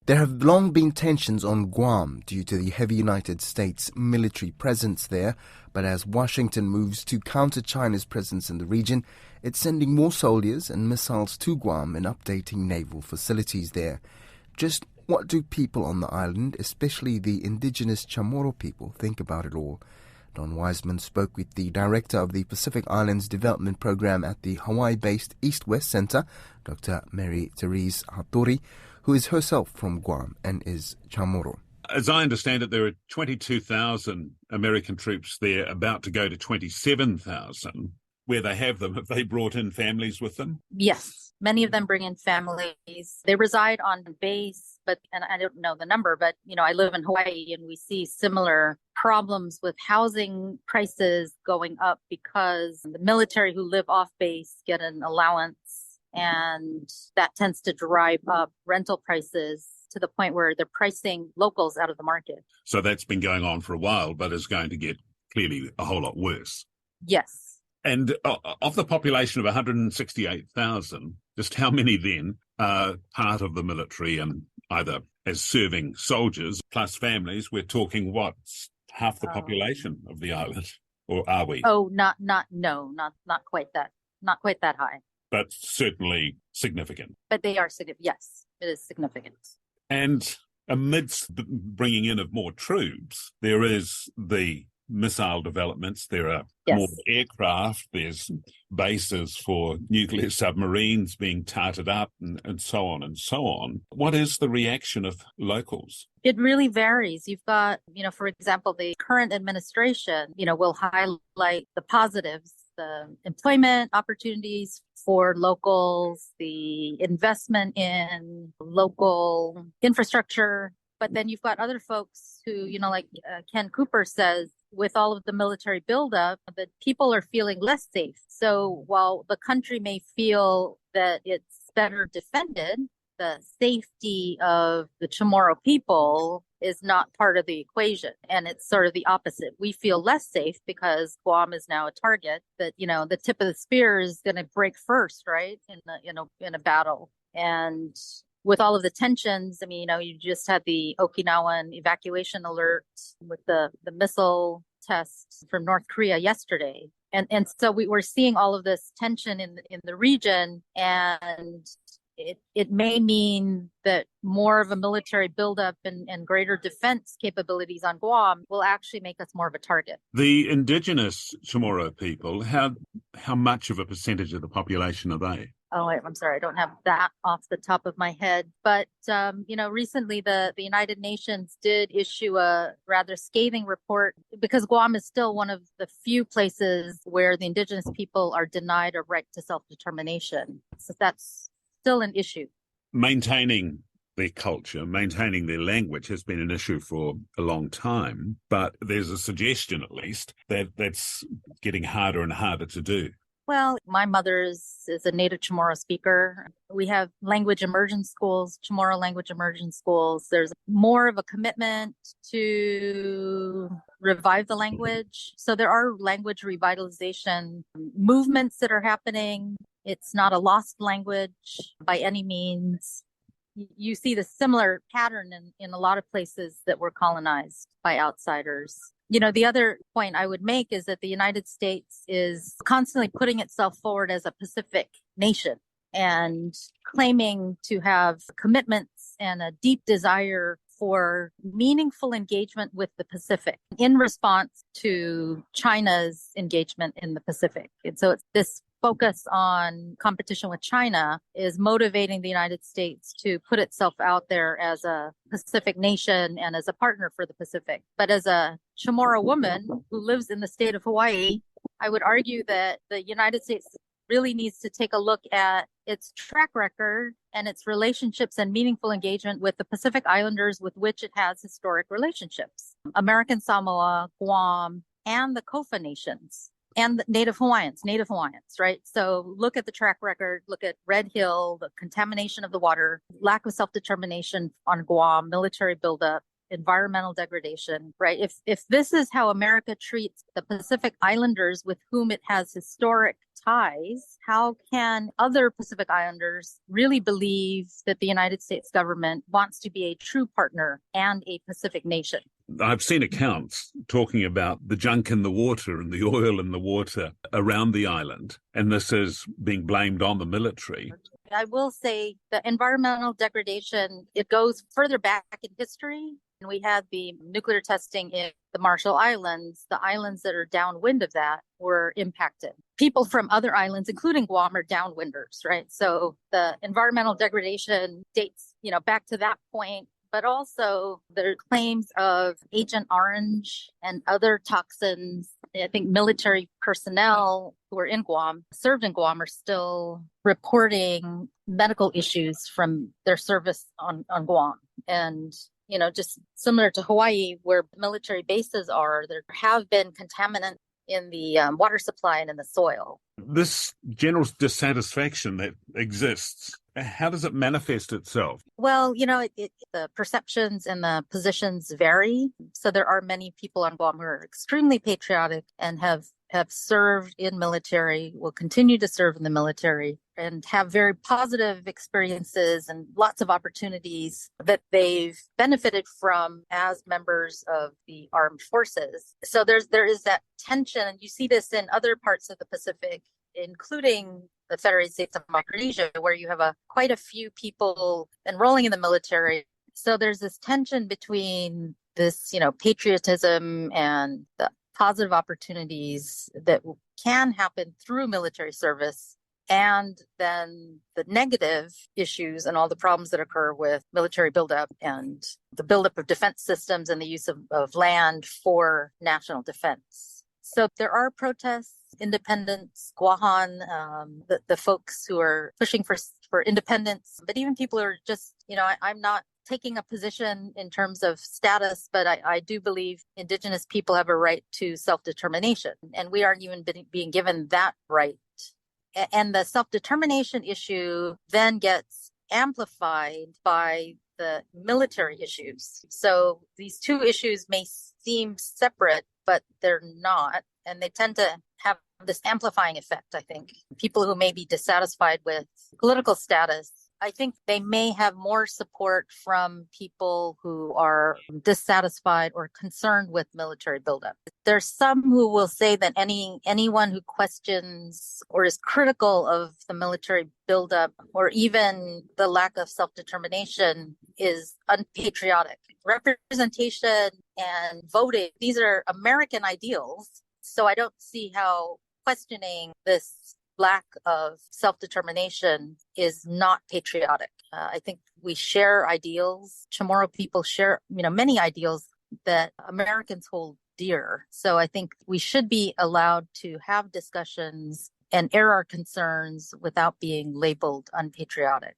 There have long been tensions on Guam due to the heavy United States military presence there, but as Washington moves to counter China's presence in the region, it's sending more soldiers and missiles to Guam and updating naval facilities there. Just what do people on the island, especially the indigenous Chamorro people, think about it all? Don Wiseman spoke with the director of the Pacific Islands Development Program at the Hawaii-based East-West Center, Dr. Mary Therese Hattori, who is herself from Guam and is Chamorro. As I understand it, there are 22,000 American troops there, about to go to 27,000. Where they have them, have they brought in families with them? Yes, many of them bring in families. They reside on base, and I don't know the number, but, I live in Hawaii and we see similar problems with housing prices going up because the military who live off base get an allowance, and that tends to drive up rental prices to the point where they're pricing locals out of the market. So that's been going on for a while, but is going to get clearly a whole lot worse. Yes. And of the population of 168,000, just how many then are part of the military and either as serving soldiers plus families? We're talking what, half the population of the island, or are we? Oh, not quite that high. But certainly significant. But they are significant. Yes, it is significant. And amidst the bringing in of more troops, there is the missile developments. There are more aircraft. There's bases for nuclear submarines being tarted up and so on and so on. What is the reaction of locals? It really varies. You've got, for example, the current administration, will highlight the positives, the employment opportunities for locals, the investment in local infrastructure. But then you've got other folks who, like Ken Cooper says, with all of the military buildup, that people are feeling less safe. So while the country may feel that it's better defended, the safety of the Chamorro people is not part of the equation. And it's sort of the opposite. We feel less safe because Guam is now a target that, the tip of the spear is going to break first, right? In a battle. And with all of the tensions, you just had the Okinawan evacuation alert with the missile tests from North Korea yesterday. And so we're seeing all of this tension in the region, and it may mean that more of a military buildup and greater defense capabilities on Guam will actually make us more of a target. The indigenous Chamorro people, how much of a percentage of the population are they? Oh, I'm sorry, I don't have that off the top of my head. But, recently the United Nations did issue a rather scathing report because Guam is still one of the few places where the indigenous people are denied a right to self-determination. So that's still an issue. Maintaining their culture, maintaining their language has been an issue for a long time, but there's a suggestion, at least, that that's getting harder and harder to do. Well, my mother is a native Chamorro speaker. We have language immersion schools, Chamorro language immersion schools. There's more of a commitment to revive the language. So there are language revitalization movements that are happening. It's not a lost language by any means. You see the similar pattern in a lot of places that were colonized by outsiders. The other point I would make is that the United States is constantly putting itself forward as a Pacific nation and claiming to have commitments and a deep desire for meaningful engagement with the Pacific in response to China's engagement in the Pacific. And so it's this focus on competition with China is motivating the United States to put itself out there as a Pacific nation and as a partner for the Pacific. But as a Chamorro woman who lives in the state of Hawaii, I would argue that the United States really needs to take a look at its track record and its relationships and meaningful engagement with the Pacific Islanders with which it has historic relationships. American Samoa, Guam, and the Kofa nations. And the Native Hawaiians, right? So look at the track record, look at Red Hill, the contamination of the water, lack of self-determination on Guam, military buildup, environmental degradation, right? If this is how America treats the Pacific Islanders with whom it has historic ties, how can other Pacific Islanders really believe that the United States government wants to be a true partner and a Pacific nation? I've seen accounts talking about the junk in the water and the oil in the water around the island, and this is being blamed on the military. I will say the environmental degradation, it goes further back in history. And we had the nuclear testing in the Marshall Islands. The islands that are downwind of that were impacted. People from other islands, including Guam, are downwinders, right? So the environmental degradation dates, back to that point. But also there are claims of Agent Orange and other toxins. I think military personnel who are in Guam, served in Guam, are still reporting medical issues from their service on Guam. And just similar to Hawaii, where military bases are, there have been contaminants in the water supply and in the soil. This general dissatisfaction that exists, how does it manifest itself? Well, the perceptions and the positions vary. So there are many people on Guam who are extremely patriotic and have served in military, will continue to serve in the military, and have very positive experiences and lots of opportunities that they've benefited from as members of the armed forces. So there is that tension, and you see this in other parts of the Pacific, including the Federated States of Micronesia, where you have quite a few people enrolling in the military. So there's this tension between this, patriotism and the positive opportunities that can happen through military service, and then the negative issues and all the problems that occur with military buildup and the buildup of defense systems and the use of land for national defense. So there are protests, independence, Guahan, the folks who are pushing for independence, but even people who are just, I'm not taking a position in terms of status, but I do believe Indigenous people have a right to self-determination, and we aren't even being given that right. And the self-determination issue then gets amplified by the military issues. So these two issues may seem separate, but they're not. And they tend to have this amplifying effect, I think. People who may be dissatisfied with political status, I think they may have more support from people who are dissatisfied or concerned with military buildup. There's some who will say that anyone who questions or is critical of the military buildup or even the lack of self-determination is unpatriotic. Representation and voting, these are American ideals. So I don't see how questioning this lack of self-determination is not patriotic. I think we share ideals. Chamorro people share, many ideals that Americans hold dear. So I think we should be allowed to have discussions and air our concerns without being labeled unpatriotic.